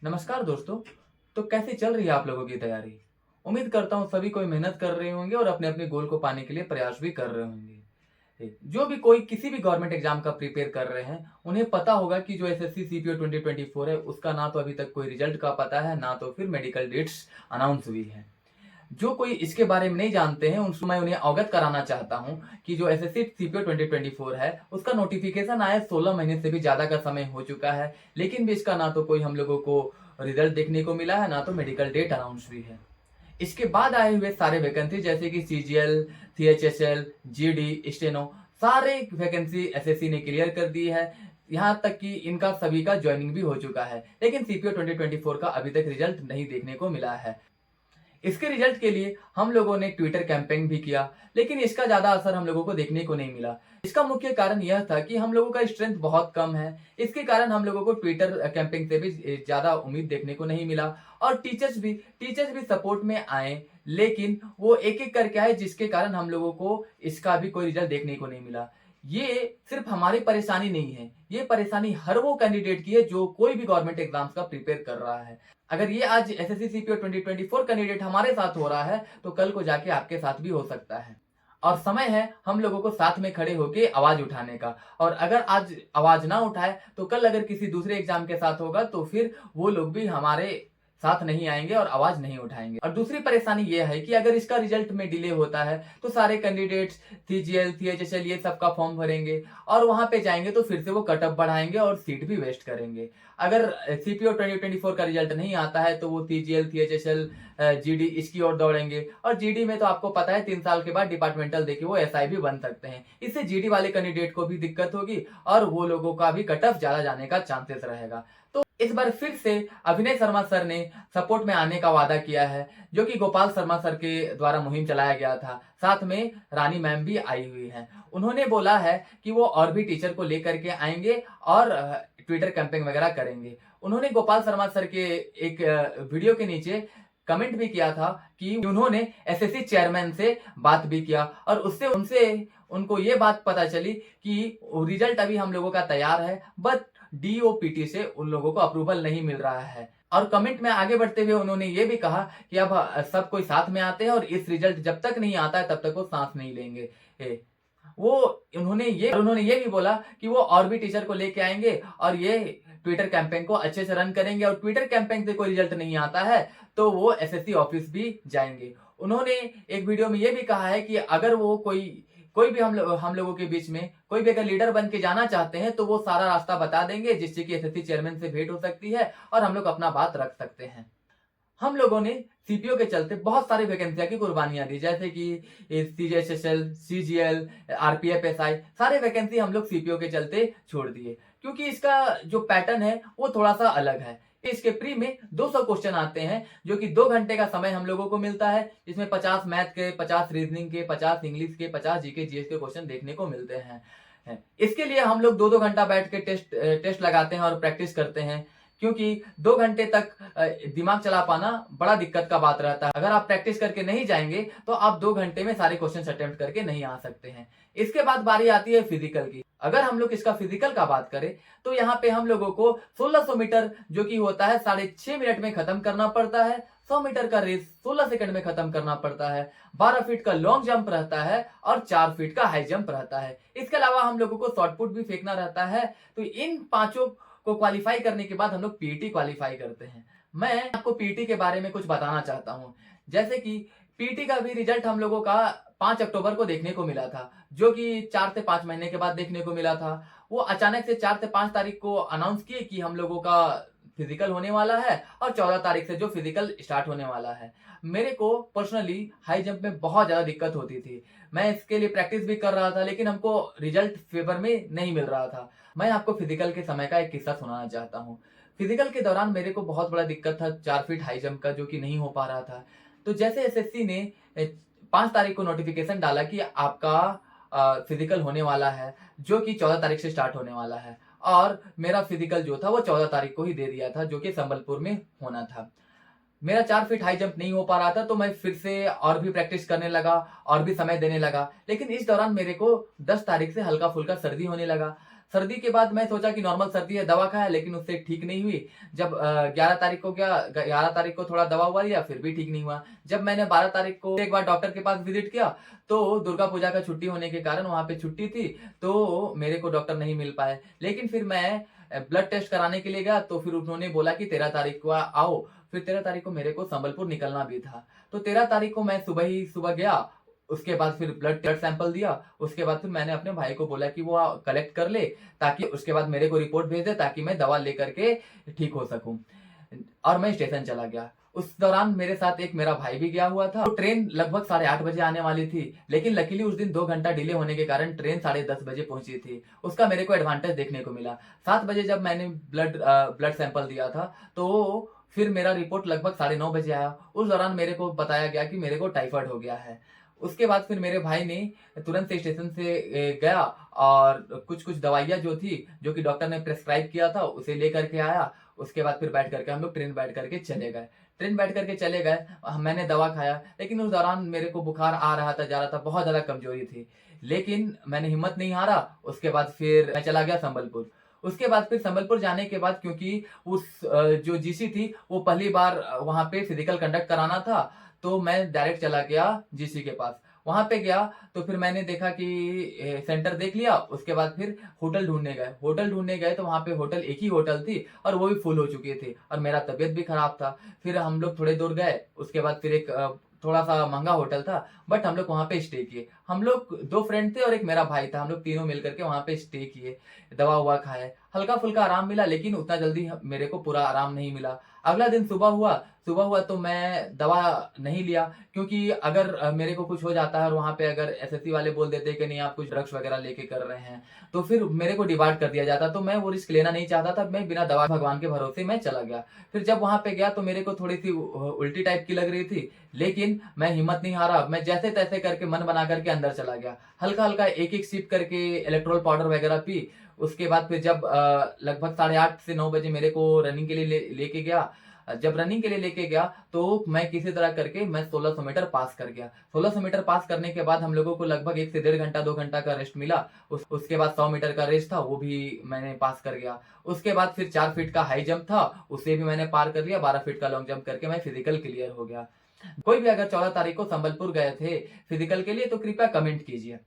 नमस्कार दोस्तों। तो कैसी चल रही है आप लोगों की तैयारी? उम्मीद करता हूँ सभी कोई मेहनत कर रहे होंगे और अपने अपने गोल को पाने के लिए प्रयास भी कर रहे होंगे। जो भी कोई किसी भी गवर्नमेंट एग्जाम का प्रिपेयर कर रहे हैं, उन्हें पता होगा कि जो एसएससी सीपीओ 2024 है, उसका ना तो अभी तक कोई रिजल्ट का पता है, ना तो फिर मेडिकल डेट्स अनाउंस हुई है। जो कोई इसके बारे में नहीं जानते हैं, उनको मैं उन्हें अवगत कराना चाहता हूं कि जो एसएससी सीपीओ 2024 है, उसका नोटिफिकेशन आया 16 महीने से भी ज्यादा का समय हो चुका है, लेकिन भी इसका ना तो कोई हम लोगों को रिजल्ट देखने को मिला है, ना तो मेडिकल डेट अनाउंस हुई है। इसके बाद आए हुए सारे वैकेंसी जैसे कि सीजीएल, सीएचएसएल, जीडी, स्टेनो, सारे वैकेंसी एसएससी ने क्लियर कर दी है। यहाँ तक कि इनका सभी का ज्वाइनिंग भी हो चुका है, लेकिन सीपीओ 2024 का अभी तक रिजल्ट नहीं देखने को मिला है। इसके रिजल्ट के लिए हम लोगों ने ट्विटर कैंपेन भी किया, लेकिन इसका ज्यादा असर हम लोगों को देखने को नहीं मिला। इसका मुख्य कारण यह था कि हम लोगों का स्ट्रेंथ बहुत कम है। इसके कारण हम लोगों को ट्विटर कैंपेन से भी ज्यादा उम्मीद देखने को नहीं मिला। और टीचर्स भी सपोर्ट में आए, लेकिन वो एक एक करके आए, जिसके कारण हम लोगों को इसका भी कोई रिजल्ट देखने को नहीं मिला। ये सिर्फ हमारी परेशानी नहीं है, ये परेशानी हर वो कैंडिडेट की है जो कोई भी गवर्नमेंट एग्जाम्स का प्रिपेयर कर रहा है। अगर ये आज एसएससी सीपीओ 2024 कैंडिडेट हमारे साथ हो रहा है, तो कल को जाके आपके साथ भी हो सकता है। और समय है हम लोगों को साथ में खड़े होके आवाज उठाने का। और अगर आज आवाज ना उठाए, तो कल अगर किसी दूसरे एग्जाम के साथ होगा, तो फिर वो लोग भी हमारे साथ नहीं आएंगे और आवाज नहीं उठाएंगे। और दूसरी परेशानी ये है कि अगर इसका रिजल्ट में डिले होता है, तो सारे कैंडिडेट्स सीजीएल, सीएचएसएल ये सब का फॉर्म भरेंगे और वहां पे जाएंगे तो फिर से वो कट ऑफ बढ़ाएंगे और सीट भी वेस्ट करेंगे। अगर सीपीओ 2024 का रिजल्ट नहीं आता है, तो वो सीजीएल, सीएचएसएल, जीडी इसकी ओर दौड़ेंगे। और जीडी में तो आपको पता है 3 साल के बाद डिपार्टमेंटल देके वो एसआई भी बन सकते हैं। इससे जीडी वाले कैंडिडेट को भी दिक्कत होगी और वो लोगों का भी कट ऑफ ज्यादा जाने का चांसेस रहेगा। तो इस बार फिर से अभिनय शर्मा सर ने सपोर्ट में आने का वादा किया है, जो कि गोपाल शर्मा सर के द्वारा मुहिम चलाया गया था। साथ में रानी मैम भी आई हुई हैं। उन्होंने बोला है कि वो और भी टीचर को लेकर के आएंगे और ट्विटर कैंपेन वगैरह करेंगे। उन्होंने गोपाल शर्मा सर के एक वीडियो के नीचे कमेंट भी किया था कि उन्होंने एसएससी चेयरमैन से बात भी किया और उससे उनसे उनको ये बात पता चली कि रिजल्ट अभी हम लोगों का तैयार है, बट डीओपीटी से उन लोगों को अप्रूवल नहीं मिल रहा है। और कमेंट में आगे बढ़ते हुए उन्होंने ये भी कहा कि अब सब कोई साथ में आते हैं और इस रिजल्ट जब तक नहीं आता है तब तक वो सांस नहीं लेंगे। वो उन्होंने ये भी बोला कि वो और भी टीचर को लेके आएंगे और ये ट्विटर कैंपेन को अच्छे से रन करेंगे, और ट्विटर कैंपेन से कोई रिजल्ट नहीं आता है तो वो एसएससी ऑफिस भी जाएंगे। उन्होंने एक वीडियो में ये भी कहा है कि अगर वो कोई कोई भी हम लोगों के बीच में कोई भी अगर लीडर बन के जाना चाहते हैं, तो वो सारा रास्ता बता देंगे, जिससे कि एसएससी चेयरमैन से भेंट हो सकती है और हम लोग अपना बात रख सकते हैं। हम लोगों ने सीपीओ के चलते बहुत सारी वैकेंसियां की कुर्बानियां दी, जैसे कि सीजीएचएसएल, सीजीएल, आरपीएफ, एसआई, सारे वैकेंसी हम लोग सीपीओ के चलते छोड़ दिए, क्योंकि इसका जो पैटर्न है वो थोड़ा सा अलग है। इसके प्री में 200 क्वेश्चन आते हैं, जो कि 2 घंटे का समय हम लोगों को मिलता है, जिसमें 50 मैथ के, 50 रीजनिंग के, 50 इंग्लिश के, 50 जीके जीएस के क्वेश्चन देखने को मिलते हैं। इसके लिए हम लोग 2-2 घंटा बैठ के टेस्ट लगाते हैं और प्रैक्टिस करते हैं, क्योंकि 2 घंटे तक दिमाग चला पाना बड़ा दिक्कत का बात रहता है। अगर आप प्रैक्टिस करके नहीं जाएंगे, तो आप 2 घंटे में सारे क्वेश्चन अटेम्प्ट करके नहीं आ सकते हैं। इसके बाद बारी आती है फिजिकल की। अगर हम लोग इसका फिजिकल का बात करें, तो यहाँ पे हम लोगों को 1600 मीटर जो कि होता है 6.5 मिनट में खत्म करना पड़ता है। 100 मीटर का रेस 16 सेकंड में खत्म करना पड़ता है। 12 फीट का लॉन्ग जंप रहता है और 4 फीट का हाई जंप रहता है। इसके अलावा हम लोगों को शॉर्ट पुट भी फेंकना रहता है। तो इन पांचों को क्वालिफाई करने के बाद हम लोग पीटी क्वालिफाई करते हैं। मैं आपको पीटी के बारे में कुछ बताना चाहता हूं। जैसे कि पीटी का भी रिजल्ट हम लोगों का 5 अक्टूबर को देखने को मिला था, जो कि 4 से 5 महीने के बाद देखने को मिला था। वो अचानक से 4 से 5 तारीख को अनाउंस किए कि हम लोगों का फिजिकल होने वाला है और 14 तारीख से जो फिजिकल स्टार्ट होने वाला है। मेरे को पर्सनली हाई जंप में बहुत ज्यादा दिक्कत होती थी। मैं इसके लिए प्रैक्टिस भी कर रहा था, लेकिन हमको रिजल्ट फेवर में नहीं मिल रहा था। मैं आपको फिजिकल के समय का एक किस्सा सुनाना चाहता हूँ। फिजिकल के दौरान मेरे को बहुत बड़ा दिक्कत था 4 फीट हाई जंप का, जो कि नहीं हो पा रहा था। तो जैसे एसएससी ने 5 तारीख को नोटिफिकेशन डाला कि आपका फिजिकल होने वाला है, जो कि 14 तारीख से स्टार्ट होने वाला है, और मेरा फिजिकल जो था वो 14 तारीख को ही दे दिया था, जो कि संबलपुर में होना था। मेरा 4 फीट हाई जंप नहीं हो पा रहा था, तो मैं फिर से और भी प्रैक्टिस करने लगा और भी समय देने लगा। लेकिन इस दौरान मेरे को 10 तारीख से हल्का फुल्का सर्दी होने लगा। सर्दी के बाद मैं सोचा कि नॉर्मल सर्दी है, दवा खाया, लेकिन उससे ठीक नहीं हुई। जब 11 तारीख को गया, 11 तारीख को थोड़ा दवा हुआ लिया, फिर भी ठीक नहीं हुआ। जब मैंने 12 तारीख को एक बार डॉक्टर के पास विजिट किया, तो दुर्गा पूजा का छुट्टी होने के कारण वहाँ पे छुट्टी थी, तो मेरे को डॉक्टर नहीं मिल पाए। लेकिन फिर मैं ब्लड टेस्ट कराने के लिए गया, तो फिर उन्होंने बोला कि 13 तारीख को आओ। फिर 13 तारीख को मेरे को संबलपुर निकलना भी था, तो 13 तारीख को मैं सुबह ही सुबह गया। उसके बाद फिर ब्लड सैंपल दिया। उसके बाद फिर मैंने अपने भाई को बोला कि वो कलेक्ट कर ले, ताकि उसके बाद मेरे को रिपोर्ट भेज दे, ताकि मैं दवा लेकर के ठीक हो सकूं। और मैं स्टेशन चला गया। उस दौरान मेरे साथ एक मेरा भाई भी गया हुआ था। तो ट्रेन लगभग 8:30 बजे आने वाली थी, लेकिन लकीली उस दिन 2 घंटा डिले होने के कारण ट्रेन 10:30 बजे पहुंची थी। उसका मेरे को एडवांटेज देखने को मिला। 7 बजे जब मैंने ब्लड सैंपल दिया था, तो फिर मेरा रिपोर्ट लगभग 9:30 बजे आया। उस दौरान मेरे को बताया गया कि मेरे को टाइफाइड हो गया है। उसके बाद फिर मेरे भाई ने तुरंत से स्टेशन से गया और कुछ कुछ दवाइयाँ जो थी, जो कि डॉक्टर ने प्रेस्क्राइब किया था, उसे लेकर के आया। उसके बाद फिर बैठ करके हम लोग ट्रेन बैठ करके चले गए। ट्रेन बैठ करके चले गए, मैंने दवा खाया, लेकिन उस दौरान मेरे को बुखार आ रहा था, जा रहा था, बहुत ज़्यादा कमजोरी थी। लेकिन मैंने हिम्मत नहीं हारा। उसके बाद फिर मैं चला गया संबलपुर। उसके बाद फिर संबलपुर जाने के बाद, क्योंकि उस जो जीसी थी, वो पहली बार वहाँ पे फिजिकल कंडक्ट कराना था, तो मैं डायरेक्ट चला गया जीसी के पास। वहां पे गया तो फिर मैंने देखा कि सेंटर देख लिया। उसके बाद फिर होटल ढूंढने गए तो वहां पे होटल, एक ही होटल थी, और वो भी फुल हो चुकी थी, और मेरा तबीयत भी खराब था। फिर हम लोग थोड़े दूर गए। उसके बाद फिर एक थोड़ा सा महंगा होटल था, बट हम लोग वहां पे स्टे किए। हम लोग 2 फ्रेंड थे और एक मेरा भाई था। हम लोग तीनों मिलकर के वहां पे स्टे किए, दवा हुआ खाए, हल्का फुल्का आराम मिला, लेकिन उतना जल्दी मेरे को पूरा आराम नहीं मिला। अगला दिन सुबह हुआ तो मैं दवा नहीं लिया, क्योंकि अगर मेरे को कुछ हो जाता है और वहां पे अगर एसएससी वाले बोल देते कि नहीं आप कुछ ड्रग्स वगैरह लेके कर रहे हैं, तो फिर मेरे को डिबार्ड कर दिया जाता। तो मैं वो रिस्क लेना नहीं चाहता था। मैं बिना दवा, भगवान के भरोसे मैं चला गया। फिर जब वहां पे गया तो मेरे को थोड़ी सी उल्टी टाइप की लग रही थी, लेकिन मैं हिम्मत नहीं हारा। मैं जैसे तैसे करके मन बना करके अंदर चला गया। हल्का हल्का एक एक सिप करके इलेक्ट्रोल पाउडर वगैरह पी। उसके बाद फिर जब लगभग 8:30 से 9 बजे मेरे को रनिंग के लिए लेके गया, जब रनिंग के लिए लेके गया, तो मैं किसी तरह करके मैं 1600 मीटर पास कर गया। 1600 मीटर पास करने के बाद हम लोगों को लगभग 1 से 1.5 घंटा 2 घंटा का रेस्ट मिला। उसके बाद 100 मीटर का रेस था, वो भी मैंने पास कर गया। उसके बाद फिर 4 फीट का हाई जंप था, उसे भी मैंने पार कर लिया। 12 फीट का लॉन्ग जंप करके मैं फिजिकल क्लियर हो गया। कोई भी अगर 14 तारीख को संबलपुर गए थे फिजिकल के लिए, तो कृपया कमेंट कीजिए।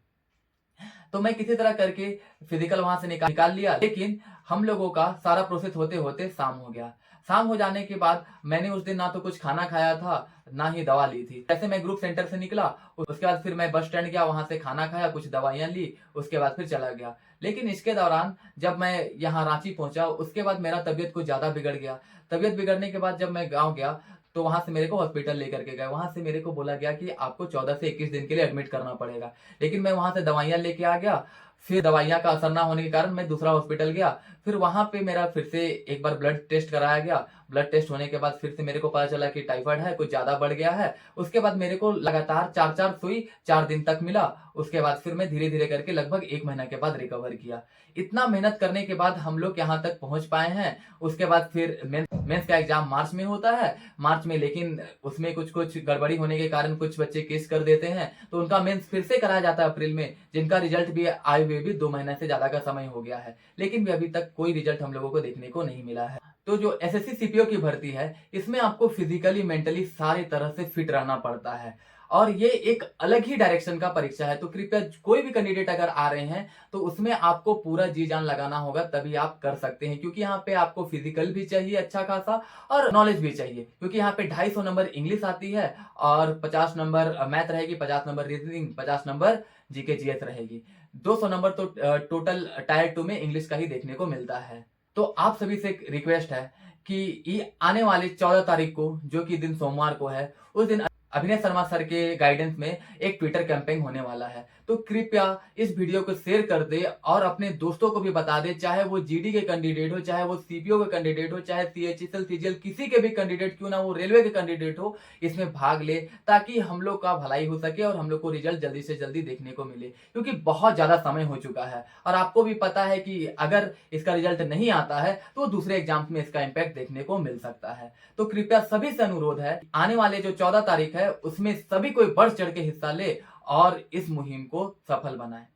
तो मैं किसी तरह करके फिजिकल वहां से निकाल लिया, लेकिन हम लोगों का सारा प्रोसेस होते होते शाम हो गया। शाम हो जाने के बाद मैंने उस दिन ना तो कुछ खाना खाया था, ना ही दवा ली थी। जैसे मैं ग्रुप सेंटर से निकला, उसके बाद फिर मैं बस स्टैंड गया, वहां से खाना खाया, कुछ दवाइयां ली, उसके बाद फिर चला गया। लेकिन इसके दौरान जब मैं यहाँ रांची पहुंचा, उसके बाद मेरा तबीयत कुछ ज्यादा बिगड़ गया। तबीयत बिगड़ने के बाद जब मैं गाँव गया, तो वहां से मेरे को हॉस्पिटल लेकर के गए। वहां से मेरे को बोला गया कि आपको 14 से 21 दिन के लिए एडमिट करना पड़ेगा। लेकिन मैं वहां से दवाइयां लेके आ गया। फिर दवाइयां का असर ना होने के कारण मैं दूसरा हॉस्पिटल गया। फिर वहां पे मेरा फिर से एक बार ब्लड टेस्ट कराया गया। ब्लड टेस्ट होने के बाद फिर से मेरे को पता चला कि टाइफाइड है, कुछ ज्यादा बढ़ गया है। उसके बाद मेरे को लगातार 4 सुई 4 दिन तक मिला। उसके बाद फिर मैं धीरे धीरे करके लगभग 1 महीना के बाद रिकवर किया। इतना मेहनत करने के बाद हम लोग यहाँ तक पहुंच पाए हैं। उसके बाद फिर मेंस का एग्जाम मार्च में होता है, मार्च में, लेकिन उसमें कुछ कुछ गड़बड़ी होने के कारण कुछ बच्चे केस कर देते हैं, तो उनका मेंस फिर से कराया जाता है अप्रैल में, जिनका रिजल्ट भी आए हुए भी 2 महीने से ज्यादा का समय हो गया है, लेकिन भी अभी तक कोई रिजल्ट हम लोगों को देखने को नहीं मिला है। तो जो एसएससी सीपीओ की भर्ती है, इसमें आपको फिजिकली मेंटली सारी तरह से फिट रहना पड़ता है, और ये एक अलग ही डायरेक्शन का परीक्षा है। तो कृपया कोई भी कैंडिडेट अगर आ रहे हैं, तो उसमें आपको पूरा जी जान लगाना होगा, तभी आप कर सकते हैं। क्योंकि यहाँ पे आपको फिजिकल भी चाहिए अच्छा खासा, और नॉलेज भी चाहिए। क्योंकि यहाँ पे 250 नंबर इंग्लिश आती है, और 50 नंबर मैथ रहेगी, 50 number reasoning, 50 number GK GS रहेगी। 200 नंबर तो टोटल टायर 2 में इंग्लिश का ही देखने को मिलता है। तो आप सभी से एक रिक्वेस्ट है कि ये आने वाले 14 तारीख को, जो कि दिन सोमवार को है, उस दिन अभिनय शर्मा सर के गाइडेंस में एक ट्विटर कैंपेन होने वाला है। तो कृपया इस वीडियो को शेयर कर दे और अपने दोस्तों को भी बता दे, चाहे वो जीडी के कैंडिडेट हो, चाहे वो सीपीओ के कैंडिडेट हो, चाहे सीएचएसएल सीजीएल किसी के भी कैंडिडेट क्यों ना, वो रेलवे के कैंडिडेट हो, इसमें भाग ले, ताकि हम लोग का भलाई हो सके और हम लोग को रिजल्ट जल्दी से जल्दी देखने को मिले। क्योंकि बहुत ज्यादा समय हो चुका है, और आपको भी पता है कि अगर इसका रिजल्ट नहीं आता है, तो दूसरे एग्जाम्स में इसका इम्पैक्ट देखने को मिल सकता है। तो कृपया सभी से अनुरोध है, आने वाले जो 14 तारीख है, उसमें सभी कोई बढ़ चढ़ के हिस्सा ले और इस मुहिम को सफल बनाए।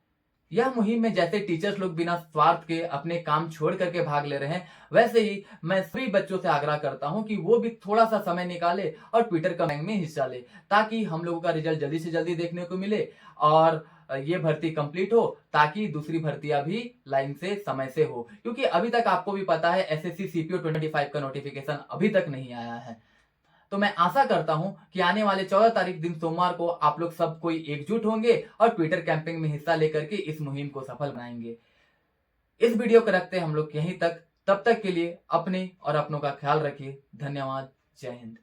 यह मुहिम में जैसे टीचर्स लोग बिना स्वार्थ के अपने काम छोड़ करके भाग ले रहे हैं, वैसे ही मैं सभी बच्चों से आग्रह करता हूं कि वो भी थोड़ा सा समय निकाले और ट्विटर कैंपेन में हिस्सा ले, ताकि हम लोगों का रिजल्ट जल्दी से जल्दी देखने को मिले और ये भर्ती कंप्लीट हो, ताकि दूसरी भर्तियां भी लाइन से समय से हो। क्योंकि अभी तक आपको भी पता है एसएससी सीपीओ 25 का नोटिफिकेशन अभी तक नहीं आया है। तो मैं आशा करता हूं कि आने वाले 14 तारीख दिन सोमवार को आप लोग सब कोई एकजुट होंगे और ट्विटर कैंपेन में हिस्सा लेकर के इस मुहिम को सफल बनाएंगे। इस वीडियो को रखते हैं हम लोग यहीं तक। तब तक के लिए अपने और अपनों का ख्याल रखिए। धन्यवाद। जय हिंद।